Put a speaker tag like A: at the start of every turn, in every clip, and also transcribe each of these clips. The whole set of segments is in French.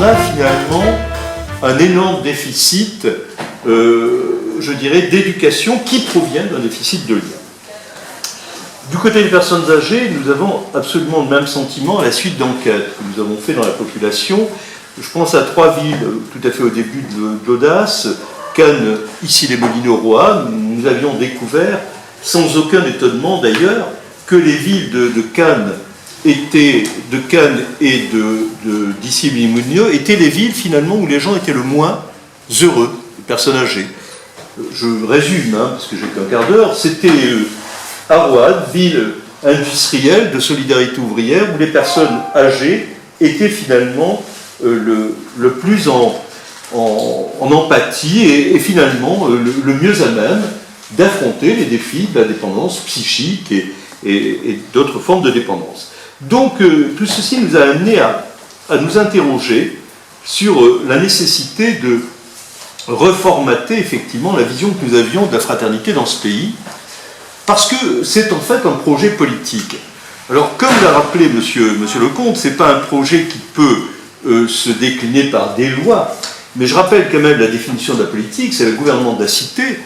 A: a finalement un énorme déficit, je dirais, d'éducation qui provient d'un déficit de lien. Du côté des personnes âgées, nous avons absolument le même sentiment à la suite d'enquêtes que nous avons fait dans la population. Je pense à 3 villes tout à fait au début de l'audace. Cannes, ici les Moulineaux-Rohan, nous avions découvert, sans aucun étonnement d'ailleurs, que les villes de Cannes et d'ici les Moulineaux étaient les villes finalement où les gens étaient le moins heureux, les personnes âgées. Je résume, parce que j'ai qu'un quart d'heure, c'était à Roanne, ville industrielle de solidarité ouvrière, où les personnes âgées étaient finalement le plus en empathie et finalement le mieux à même d'affronter les défis de la dépendance psychique et d'autres formes de dépendance. Donc tout ceci nous a amené à nous interroger sur la nécessité de reformater effectivement la vision que nous avions de la fraternité dans ce pays, parce que c'est en fait un projet politique. Alors comme l'a rappelé monsieur Lecomte, ce n'est pas un projet qui peut se décliner par des lois, mais je rappelle quand même la définition de la politique, c'est le gouvernement de la cité,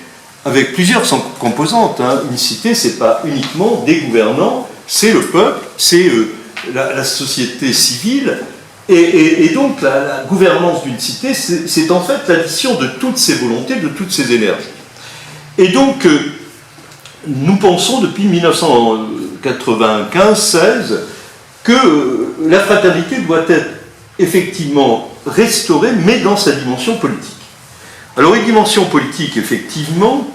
A: avec plusieurs composantes. Une cité, ce n'est pas uniquement des gouvernants, c'est le peuple, c'est la société civile, et donc la gouvernance d'une cité, c'est en fait l'addition de toutes ces volontés, de toutes ces énergies. Et donc, nous pensons depuis 1995-16 que la fraternité doit être effectivement restaurée, mais dans sa dimension politique. Alors une dimension politique, effectivement,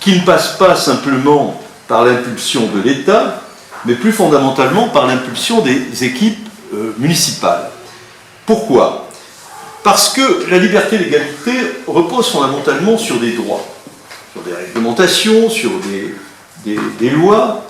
A: qui ne passe pas simplement par l'impulsion de l'État, mais plus fondamentalement par l'impulsion des équipes municipales. Pourquoi ? Parce que la liberté et l'égalité reposent fondamentalement sur des droits, sur des réglementations, sur des lois,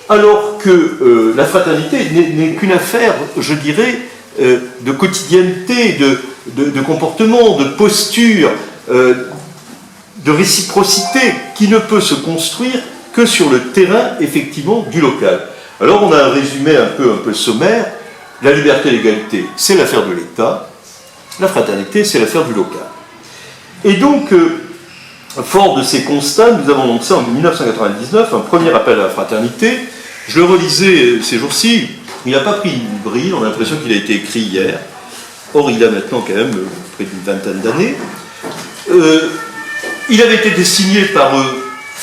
A: alors que la fraternité n'est qu'une affaire, je dirais, de quotidienneté, de comportement, de posture, de réciprocité, qui ne peut se construire que sur le terrain, effectivement, du local. Alors on a un résumé un peu sommaire. La liberté et l'égalité, c'est l'affaire de l'État. La fraternité, c'est l'affaire du local. Et donc, fort de ces constats, nous avons lancé en 1999 un premier appel à la fraternité. Je le relisais ces jours-ci. Il n'a pas pris une brille, on a l'impression qu'il a été écrit hier. Or, il a maintenant quand même près d'une vingtaine d'années. Il avait été signé par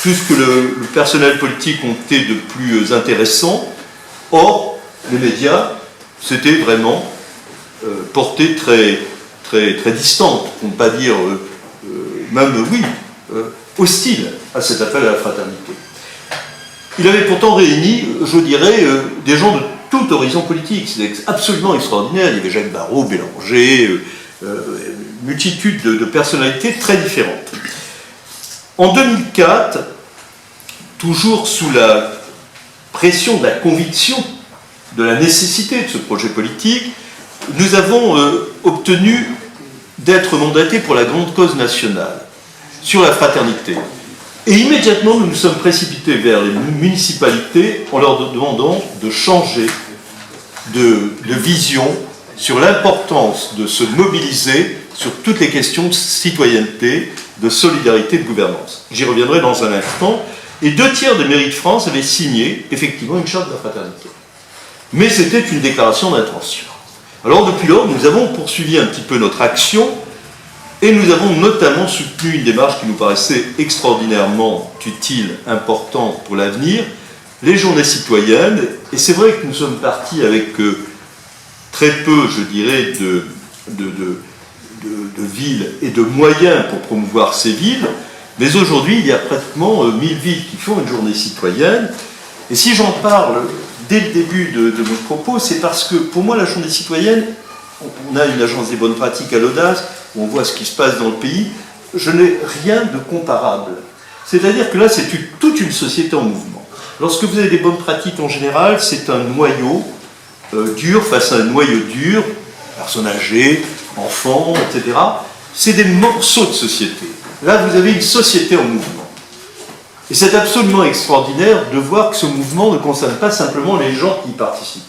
A: tout ce que le personnel politique comptait de plus intéressant. Or, les médias, c'était vraiment portée très distante, pour ne pas dire hostile à cet appel à la fraternité. Il avait pourtant réuni, je dirais, des gens de tout horizon politique. C'était absolument extraordinaire. Il y avait Jacques Barrot, Bélanger, multitude de personnalités très différentes. En 2004, toujours sous la pression de la conviction de la nécessité de ce projet politique, nous avons obtenu d'être mandatés pour la grande cause nationale, sur la fraternité. Et immédiatement, nous nous sommes précipités vers les municipalités en leur demandant de changer de vision sur l'importance de se mobiliser sur toutes les questions de citoyenneté, de solidarité, de gouvernance. J'y reviendrai dans un instant. Et 2/3 des mairies de France avaient signé, effectivement, une charte de la fraternité. Mais c'était une déclaration d'intention. Alors, depuis lors, nous avons poursuivi un petit peu notre action et nous avons notamment soutenu une démarche qui nous paraissait extraordinairement utile, importante pour l'avenir, les journées citoyennes. Et c'est vrai que nous sommes partis avec très peu, je dirais, de villes et de moyens pour promouvoir ces villes. Mais aujourd'hui, il y a pratiquement 1000 villes qui font une journée citoyenne. Et si j'en parle dès le début de mon propos, c'est parce que pour moi, la journée citoyenne, on a une agence des bonnes pratiques à l'audace, où on voit ce qui se passe dans le pays, je n'ai rien de comparable. C'est-à-dire que là, c'est toute une société en mouvement. Lorsque vous avez des bonnes pratiques en général, c'est un noyau dur face à un noyau dur, personnes âgées, enfants, etc. C'est des morceaux de société. Là, vous avez une société en mouvement. Et c'est absolument extraordinaire de voir que ce mouvement ne concerne pas simplement les gens qui y participent.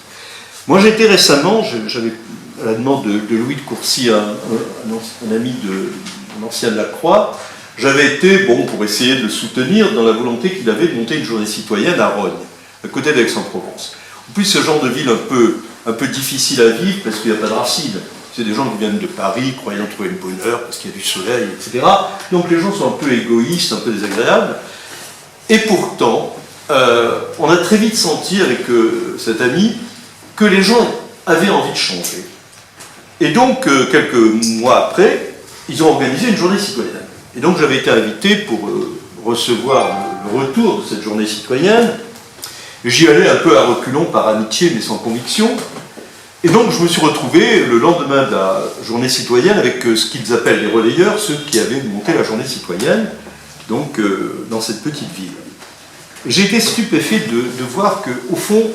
A: Moi, j'étais récemment, j'avais à la demande de Louis de Courcy, un ami un ancien de la Croix, j'avais été, pour essayer de le soutenir dans la volonté qu'il avait de monter une journée citoyenne à Rognes, à côté d'Aix-en-Provence. En plus, ce genre de ville un peu difficile à vivre parce qu'il n'y a pas de racines. C'est des gens qui viennent de Paris, croyant trouver le bonheur parce qu'il y a du soleil, etc. Donc les gens sont un peu égoïstes, un peu désagréables. Et pourtant, on a très vite senti avec cet ami que les gens avaient envie de changer. Et donc, quelques mois après, ils ont organisé une journée citoyenne. Et donc j'avais été invité pour recevoir le retour de cette journée citoyenne. J'y allais un peu à reculons par amitié mais sans conviction. Et donc je me suis retrouvé le lendemain de la journée citoyenne avec ce qu'ils appellent les relayeurs, ceux qui avaient monté la journée citoyenne, donc dans cette petite ville. J'ai été stupéfait de voir qu'au fond,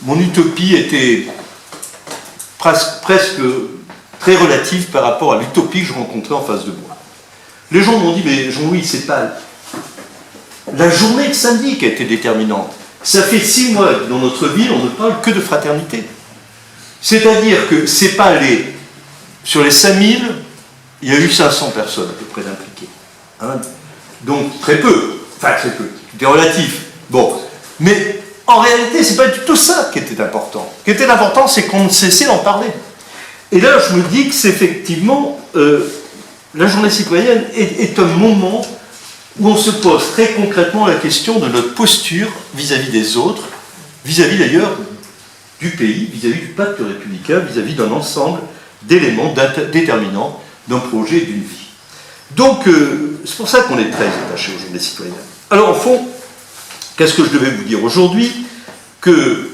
A: mon utopie était presque très relative par rapport à l'utopie que je rencontrais en face de moi. Les gens m'ont dit, mais Jean-Louis, c'est pas la journée de samedi qui a été déterminante. Ça fait 6 mois que dans notre ville, on ne parle que de fraternité. C'est-à-dire que c'est pas sur les 5000, il y a eu 500 personnes à peu près d'impliquées. Hein, donc très peu. Enfin, très peu. C'était relatif. Mais en réalité, c'est pas du tout ça qui était important. Ce qui était important, c'est qu'on ne cessait d'en parler. Et là, je me dis que c'est effectivement... la journée citoyenne est un moment où on se pose très concrètement la question de notre posture vis-à-vis des autres, vis-à-vis d'ailleurs du pays, vis-à-vis du pacte républicain, vis-à-vis d'un ensemble d'éléments déterminants d'un projet et d'une vie. Donc, c'est pour ça qu'on est très attaché aux journées citoyennes. Alors, au fond, qu'est-ce que je devais vous dire aujourd'hui? Que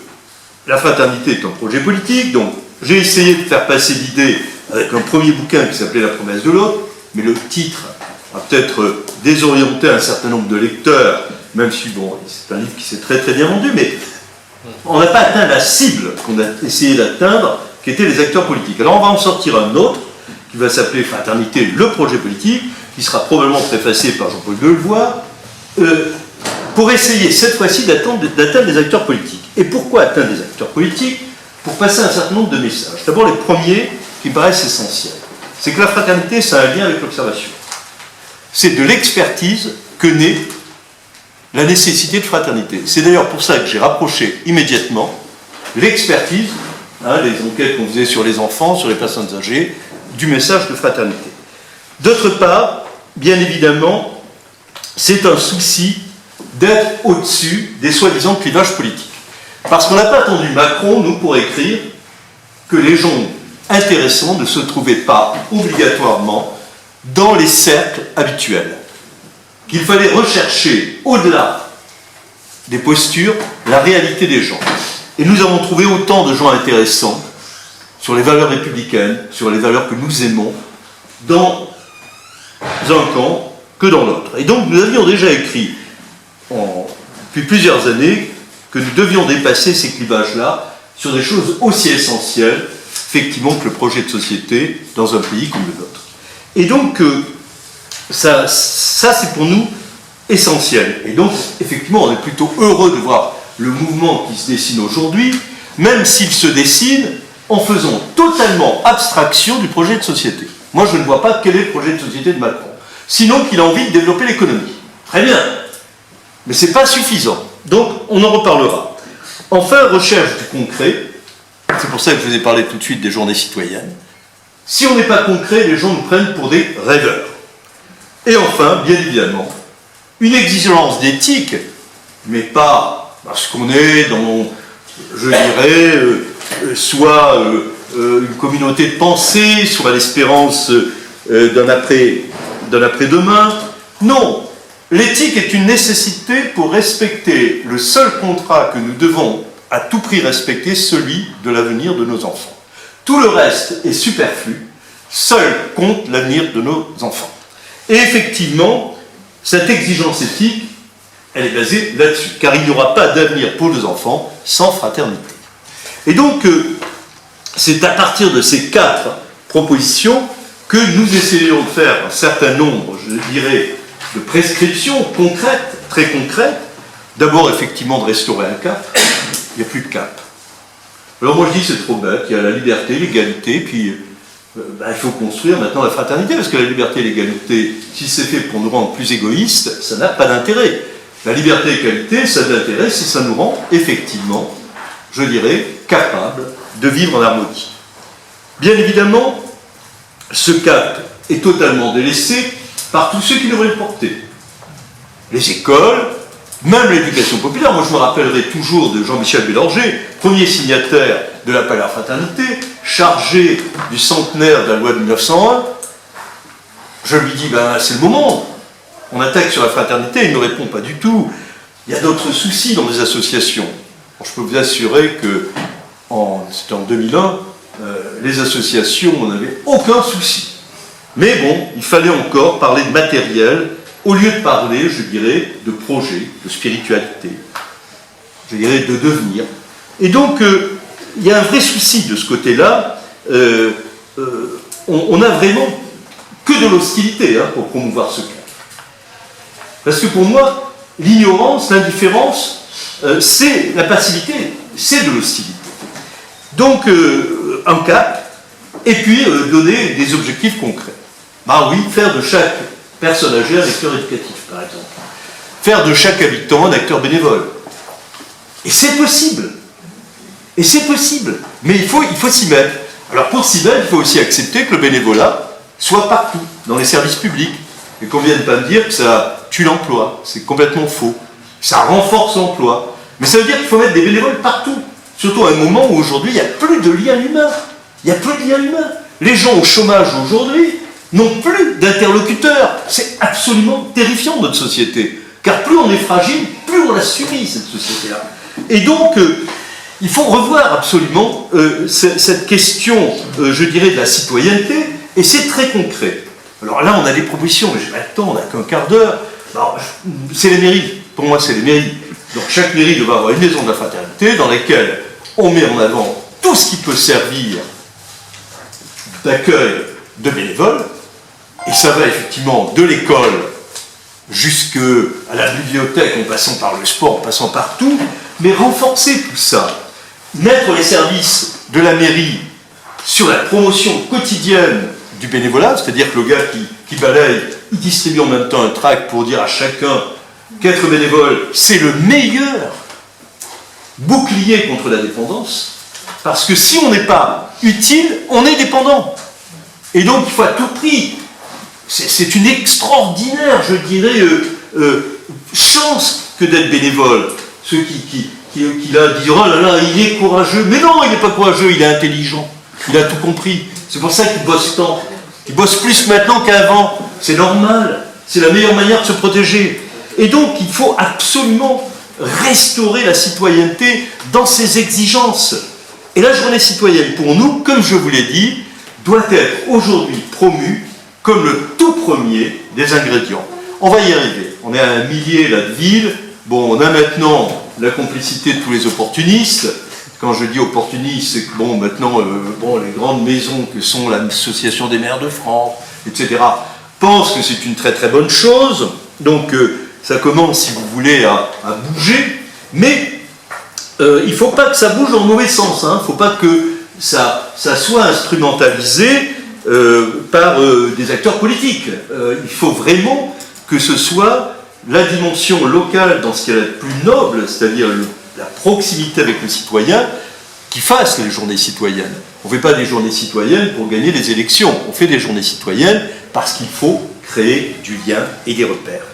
A: la fraternité est un projet politique, donc j'ai essayé de faire passer l'idée avec un premier bouquin qui s'appelait La promesse de l'autre, mais le titre a peut-être désorienté un certain nombre de lecteurs, même si, c'est un livre qui s'est très très bien vendu, mais on n'a pas atteint la cible qu'on a essayé d'atteindre, qui étaient les acteurs politiques. Alors on va en sortir un autre, qui va s'appeler Fraternité, le projet politique, qui sera probablement préfacé par Jean-Paul Delevoye, pour essayer cette fois-ci d'atteindre des acteurs politiques. Et pourquoi atteindre des acteurs politiques? Pour passer un certain nombre de messages. D'abord, les premiers qui me paraissent essentiels. C'est que la fraternité, ça a un lien avec l'observation. C'est de l'expertise que naît la nécessité de fraternité. C'est d'ailleurs pour ça que j'ai rapproché immédiatement l'expertise, les enquêtes qu'on faisait sur les enfants, sur les personnes âgées, du message de fraternité. D'autre part, bien évidemment, c'est un souci d'être au-dessus des soi-disant clivages politiques. Parce qu'on n'a pas attendu Macron, nous, pour écrire que les gens intéressants ne se trouvaient pas obligatoirement dans les cercles habituels. Qu'il fallait rechercher, au-delà des postures, la réalité des gens. Et nous avons trouvé autant de gens intéressants sur les valeurs républicaines, sur les valeurs que nous aimons, dans un camp que dans l'autre. Et donc nous avions déjà écrit, depuis plusieurs années, que nous devions dépasser ces clivages-là sur des choses aussi essentielles, effectivement, que le projet de société dans un pays comme le nôtre. Et donc, ça c'est pour nous essentiel. Et donc, effectivement, on est plutôt heureux de voir le mouvement qui se dessine aujourd'hui, même s'il se dessine en faisant totalement abstraction du projet de société. Moi, je ne vois pas quel est le projet de société de Macron. Sinon qu'il a envie de développer l'économie. Très bien. Mais ce n'est pas suffisant. Donc, on en reparlera. Enfin, recherche du concret. C'est pour ça que je vous ai parlé tout de suite des journées citoyennes. Si on n'est pas concret, les gens nous prennent pour des rêveurs. Et enfin, bien évidemment, une exigence d'éthique, mais pas parce qu'on est dans, je dirais, soit une communauté de pensée, soit l'espérance d'un après-demain. Non. L'éthique est une nécessité pour respecter le seul contrat que nous devons à tout prix respecter, celui de l'avenir de nos enfants. Tout le reste est superflu, seul compte l'avenir de nos enfants. Et effectivement, cette exigence éthique, elle est basée là-dessus, car il n'y aura pas d'avenir pour nos enfants sans fraternité. Et donc, c'est à partir de ces 4 propositions que nous essayons de faire un certain nombre, je dirais, de prescriptions concrètes, très concrètes. D'abord, effectivement, de restaurer un cap. Il n'y a plus de cap. Alors moi je dis c'est trop bête, il y a la liberté, l'égalité, puis il faut construire maintenant la fraternité, parce que la liberté et l'égalité, si c'est fait pour nous rendre plus égoïstes, ça n'a pas d'intérêt. La liberté et l'égalité, ça a de l'intérêt si ça nous rend effectivement, je dirais, capables de vivre en harmonie. Bien évidemment, ce cap est totalement délaissé par tous ceux qui devraient le porter. Les écoles, même l'éducation populaire. Moi, je me rappellerai toujours de Jean-Michel Bélanger, premier signataire de l'appel à la fraternité, chargé du centenaire de la loi de 1901. Je lui dis, c'est le moment. On attaque sur la fraternité, il ne me répond pas du tout. Il y a d'autres soucis dans les associations. Je peux vous assurer que, c'était en 2001, les associations n'avaient aucun souci. Mais bon, il fallait encore parler de matériel, au lieu de parler, je dirais, de projet, de spiritualité, je dirais de devenir. Et donc, il y a un vrai souci de ce côté-là. On n'a vraiment que de l'hostilité pour promouvoir ce cas. Parce que pour moi, l'ignorance, l'indifférence, c'est la passivité, c'est de l'hostilité. Donc, un cap, et puis donner des objectifs concrets. Oui, faire de chaque personne âgée un acteur éducatif, par exemple. Faire de chaque habitant un acteur bénévole. Et c'est possible. Et c'est possible. Mais il faut s'y mettre. Alors pour s'y mettre, il faut aussi accepter que le bénévolat soit partout, dans les services publics. Et qu'on ne vienne pas me dire que ça tue l'emploi. C'est complètement faux. Ça renforce l'emploi. Mais ça veut dire qu'il faut mettre des bénévoles partout. Surtout à un moment où aujourd'hui, il n'y a plus de lien humain. Il n'y a plus de lien humain. Les gens au chômage aujourd'hui n'ont plus d'interlocuteurs. C'est absolument terrifiant notre société. Car plus on est fragile, plus on la subit, cette société-là. Et donc, il faut revoir absolument cette question, je dirais, de la citoyenneté, et c'est très concret. Alors là, on a des propositions, mais j'ai pas le temps, on n'a qu'un quart d'heure. C'est les mairies. Pour moi, c'est les mairies. Donc chaque mairie devrait avoir une maison de la fraternité dans laquelle on met en avant tout ce qui peut servir d'accueil de bénévoles, et ça va effectivement de l'école jusqu'à la bibliothèque, en passant par le sport, en passant partout, mais renforcer tout ça, mettre les services de la mairie sur la promotion quotidienne du bénévolat, c'est-à-dire que le gars qui balaye, il distribue en même temps un tract pour dire à chacun qu'être bénévole, c'est le meilleur bouclier contre la dépendance, parce que si on n'est pas utile, on est dépendant. Et donc il faut à tout prix, c'est une extraordinaire, je dirais, chance que d'être bénévole. Ceux qui disent, oh là là, il est courageux. Mais non, il n'est pas courageux, il est intelligent. Il a tout compris. C'est pour ça qu'il bosse tant. Il bosse plus maintenant qu'avant. C'est normal. C'est la meilleure manière de se protéger. Et donc, il faut absolument restaurer la citoyenneté dans ses exigences. Et la journée citoyenne, pour nous, comme je vous l'ai dit, doit être aujourd'hui promue comme le tout premier des ingrédients. On va y arriver. On est à 1 millier là, de villes. Bon, on a maintenant la complicité de tous les opportunistes. Quand je dis opportunistes, c'est que bon, maintenant, les grandes maisons que sont l'Association des maires de France, etc., pensent que c'est une très très bonne chose. Donc, ça commence, si vous voulez, à bouger. Mais il ne faut pas que ça bouge dans le mauvais sens. Il ne faut pas que ça soit instrumentalisé par des acteurs politiques. Il faut vraiment que ce soit la dimension locale dans ce qui est le plus noble, c'est-à-dire la proximité avec le citoyen, qui fasse les journées citoyennes. On ne fait pas des journées citoyennes pour gagner les élections. On fait des journées citoyennes parce qu'il faut créer du lien et des repères.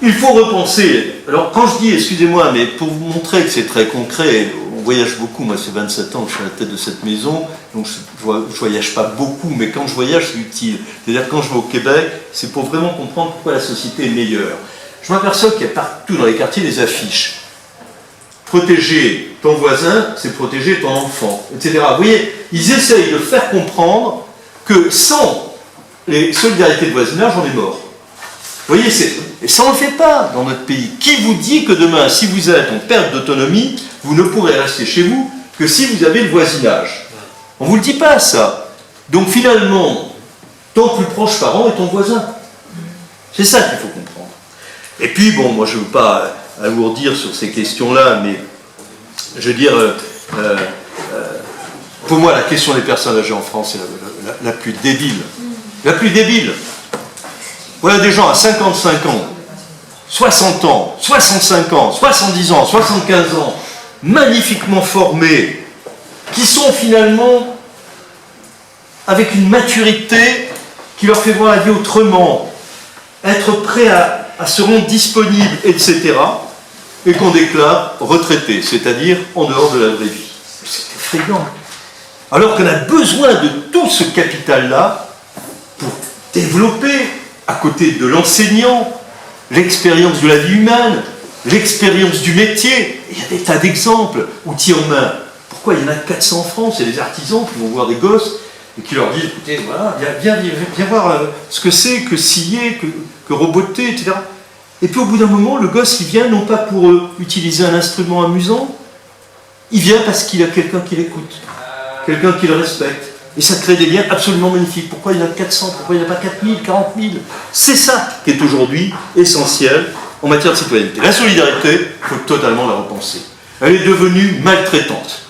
A: Il faut repenser. Alors quand je dis, excusez-moi, mais pour vous montrer que c'est très concret, on voyage beaucoup, moi c'est 27 ans que je suis à la tête de cette maison, donc je ne voyage pas beaucoup, mais quand je voyage c'est utile. C'est-à-dire quand je vais au Québec, c'est pour vraiment comprendre pourquoi la société est meilleure. Je m'aperçois qu'il y a partout dans les quartiers des affiches. Protéger ton voisin, c'est protéger ton enfant, etc. Vous voyez, ils essayent de faire comprendre que sans les solidarités de voisinage, on est mort. Vous voyez, et ça on ne le fait pas dans notre pays. Qui vous dit que demain, si vous êtes en perte d'autonomie, vous ne pourrez rester chez vous que si vous avez le voisinage? On ne vous le dit pas, ça. Donc finalement, ton plus proche parent est ton voisin. C'est ça qu'il faut comprendre. Et puis, bon, moi je ne veux pas alourdir sur ces questions-là, mais je veux dire, Pour moi, la question des personnes âgées en France est la plus débile. La plus débile. Voilà des gens à 55 ans, 60 ans, 65 ans, 70 ans, 75 ans, magnifiquement formés, qui sont finalement avec une maturité qui leur fait voir la vie autrement, être prêts à se rendre disponibles, etc., et qu'on déclare retraités, c'est-à-dire en dehors de la vraie vie. C'est effrayant. Alors qu'on a besoin de tout ce capital-là pour développer, à côté de l'enseignant, l'expérience de la vie humaine, l'expérience du métier. Il y a des tas d'exemples, outils en main. Pourquoi il y en a 400 en France? Il y a des artisans qui vont voir des gosses et qui leur disent, écoutez, voilà, viens voir ce que c'est que scier, que roboter, etc. Et puis au bout d'un moment, le gosse, il vient non pas pour utiliser un instrument amusant, il vient parce qu'il a quelqu'un qui l'écoute, quelqu'un qui le respecte. Et ça crée des liens absolument magnifiques. Pourquoi il y en a 400? Pourquoi il n'y en a pas 4000, 40 000? C'est ça qui est aujourd'hui essentiel en matière de citoyenneté. La solidarité, il faut totalement la repenser. Elle est devenue maltraitante.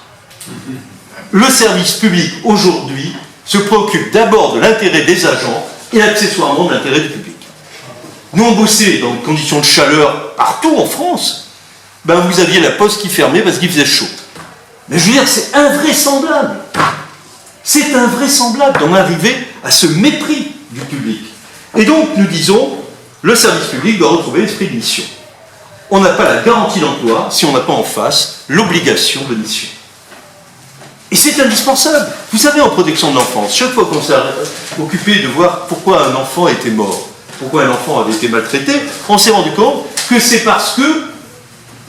A: Le service public, aujourd'hui, se préoccupe d'abord de l'intérêt des agents et accessoirement de l'intérêt du public. Nous, on bossait dans des conditions de chaleur partout en France. Ben, vous aviez la poste qui fermait parce qu'il faisait chaud. Mais je veux dire, c'est invraisemblable. C'est invraisemblable d'en arriver à ce mépris du public. Et donc, nous disons, le service public doit retrouver l'esprit de mission. On n'a pas la garantie d'emploi si on n'a pas en face l'obligation de mission. Et c'est indispensable. Vous savez, en protection de l'enfance, chaque fois qu'on s'est occupé de voir pourquoi un enfant était mort, pourquoi un enfant avait été maltraité, on s'est rendu compte que c'est parce que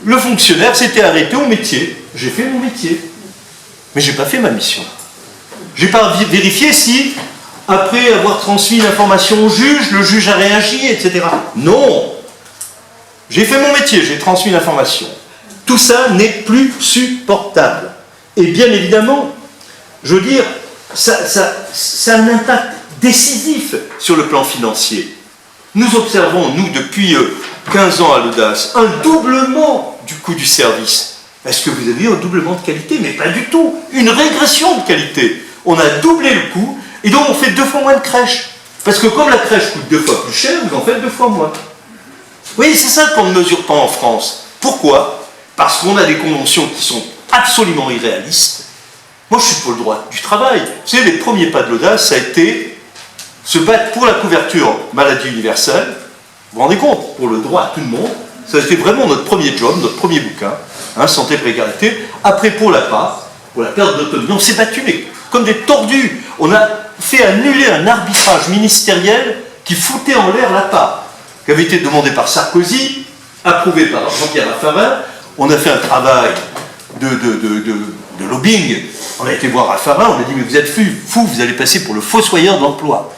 A: le fonctionnaire s'était arrêté au métier. J'ai fait mon métier, mais je n'ai pas fait ma mission. Je n'ai pas vérifié si, après avoir transmis l'information au juge, le juge a réagi, etc. Non. J'ai fait mon métier, j'ai transmis l'information. Tout ça n'est plus supportable. Et bien évidemment, je veux dire, ça a un impact décisif sur le plan financier. Nous observons, nous, depuis 15 ans à l'Audace, un doublement du coût du service. Est-ce que vous avez eu un doublement de qualité? Mais pas du tout. Une régression de qualité. On a doublé le coût, et donc on fait 2 fois moins de crèches. Parce que comme la crèche coûte 2 fois plus cher, vous en faites 2 fois moins. Oui, c'est ça qu'on ne mesure pas en France. Pourquoi? Parce qu'on a des conventions qui sont absolument irréalistes. Moi, je suis pour le droit du travail. Vous savez, les premiers pas de l'Audace, ça a été se battre pour la couverture maladie universelle. Vous vous rendez compte? Pour le droit à tout le monde. Ça a été vraiment notre premier job, notre premier bouquin. Hein, santé, précarité. Après, pour la part, pour la perte d'autonomie, on s'est battu comme des tordus. On a fait annuler un arbitrage ministériel qui foutait en l'air la part, qui avait été demandé par Sarkozy, approuvé par Jean-Pierre Raffarin. On a fait un travail de lobbying. On a été voir Raffarin, on a dit, mais vous êtes fou, vous allez passer pour le fossoyeur de l'emploi.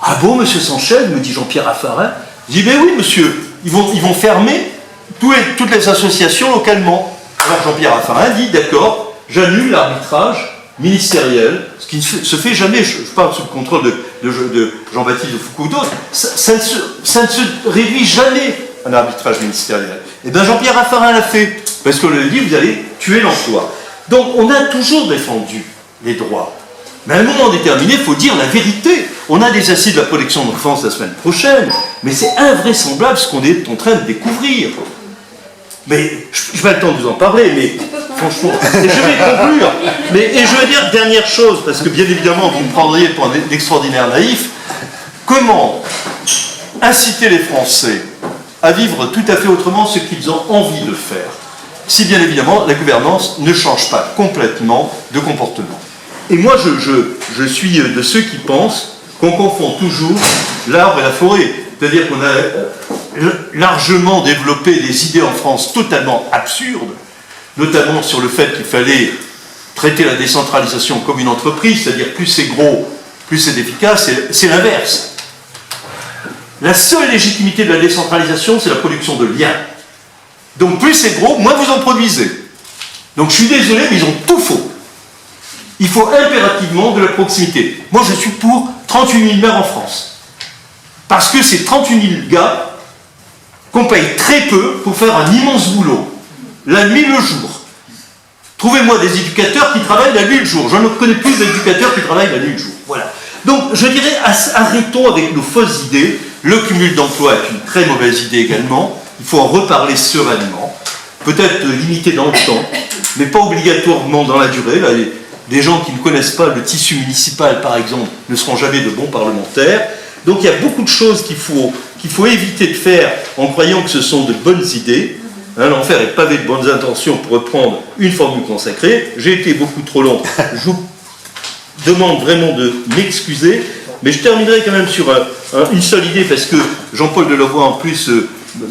A: Ah bon, monsieur Sanchez, me dit Jean-Pierre Raffarin. Je dis, mais oui, monsieur, ils vont fermer toutes les associations localement. Alors Jean-Pierre Raffarin dit, d'accord, j'annule l'arbitrage ministériel, ce qui ne se fait jamais, je parle sous le contrôle de Jean-Baptiste de Foucault ou d'autres, ça ne se réduit jamais un arbitrage ministériel. Et bien Jean-Pierre Raffarin l'a fait, parce qu'on lui a dit, vous allez tuer l'emploi. Donc on a toujours défendu les droits. Mais à un moment déterminé, il faut dire la vérité. On a des assises de la protection de l'enfance la semaine prochaine, mais c'est invraisemblable ce qu'on est en train de découvrir. Mais je n'ai pas le temps de vous en parler, mais franchement, et je vais conclure. Et je vais dire dernière chose, parce que bien évidemment, vous me prendriez pour un extraordinaire naïf. Comment inciter les Français à vivre tout à fait autrement ce qu'ils ont envie de faire, si bien évidemment la gouvernance ne change pas complètement de comportement. Et moi, je suis de ceux qui pensent qu'on confond toujours l'arbre et la forêt. C'est-à-dire qu'on a largement développé des idées en France totalement absurdes, notamment sur le fait qu'il fallait traiter la décentralisation comme une entreprise, c'est-à-dire plus c'est gros, plus c'est efficace, c'est l'inverse. La seule légitimité de la décentralisation, c'est la production de liens. Donc plus c'est gros, moins vous en produisez. Donc je suis désolé, mais ils ont tout faux. Il faut impérativement de la proximité. Moi je suis pour 38 000 maires en France. Parce que c'est 38 000 gars qu'on paye très peu pour faire un immense boulot. La nuit, le jour. Trouvez-moi des éducateurs qui travaillent la nuit et le jour. Je ne connais plus d'éducateurs qui travaillent la nuit et le jour. Voilà. Donc, je dirais, arrêtons avec nos fausses idées. Le cumul d'emploi est une très mauvaise idée également. Il faut en reparler sereinement. Peut-être limité dans le temps, mais pas obligatoirement dans la durée. Là, des gens qui ne connaissent pas le tissu municipal, par exemple, ne seront jamais de bons parlementaires. Donc, il y a beaucoup de choses qu'il faut éviter de faire en croyant que ce sont de bonnes idées. Hein, l'enfer est pavé de bonnes intentions, pour reprendre une formule consacrée. J'ai été beaucoup trop long. Je vous demande vraiment de m'excuser, mais je terminerai quand même sur une seule idée, parce que Jean-Paul Delevoye, en plus,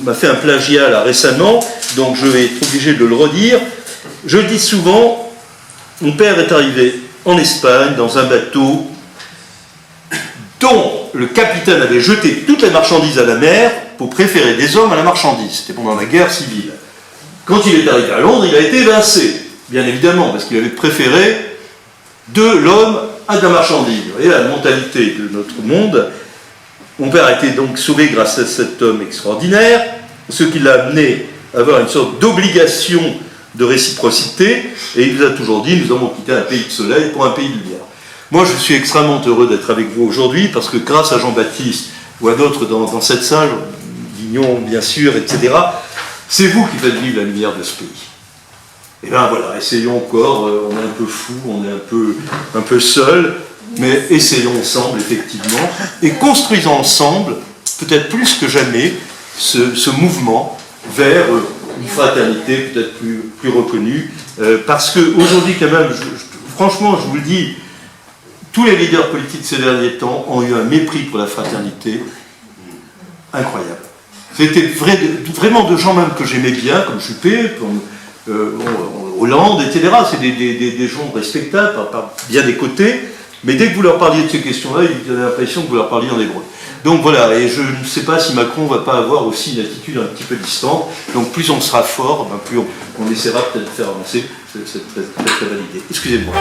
A: m'a fait un plagiat là récemment, donc je vais être obligé de le redire. Je le dis souvent, mon père est arrivé en Espagne dans un bateau dont le capitaine avait jeté toutes les marchandises à la mer pour préférer des hommes à la marchandise. C'était pendant la guerre civile. Quand il est arrivé à Londres, il a été évincé, bien évidemment, parce qu'il avait préféré de l'homme à de la marchandise. Vous voyez la mentalité de notre monde. Mon père a été donc sauvé grâce à cet homme extraordinaire, ce qui l'a amené à avoir une sorte d'obligation de réciprocité, et il nous a toujours dit, nous avons quitté un pays de soleil pour un pays de lumière. Moi, je suis extrêmement heureux d'être avec vous aujourd'hui, parce que grâce à Jean-Baptiste, ou à d'autres dans cette salle, Guignon bien sûr, etc., c'est vous qui faites vivre la lumière de ce pays. Et bien voilà, essayons encore, on est un peu fou, on est un peu seul, mais essayons ensemble, effectivement, et construisons ensemble, peut-être plus que jamais, ce mouvement vers une fraternité peut-être plus reconnue, parce qu'aujourd'hui, quand même, franchement, je vous le dis, tous les leaders politiques ces derniers temps ont eu un mépris pour la fraternité incroyable. C'était vraiment de gens même que j'aimais bien, comme Juppé, comme Hollande, etc. C'est des gens respectables, par bien des côtés, mais dès que vous leur parliez de ces questions-là, ils avaient l'impression que vous leur parliez en hébreu. Donc voilà, et je ne sais pas si Macron ne va pas avoir aussi une attitude un petit peu distante. Donc plus on sera fort, plus on essaiera peut-être de faire avancer cette très belle idée. Excusez-moi.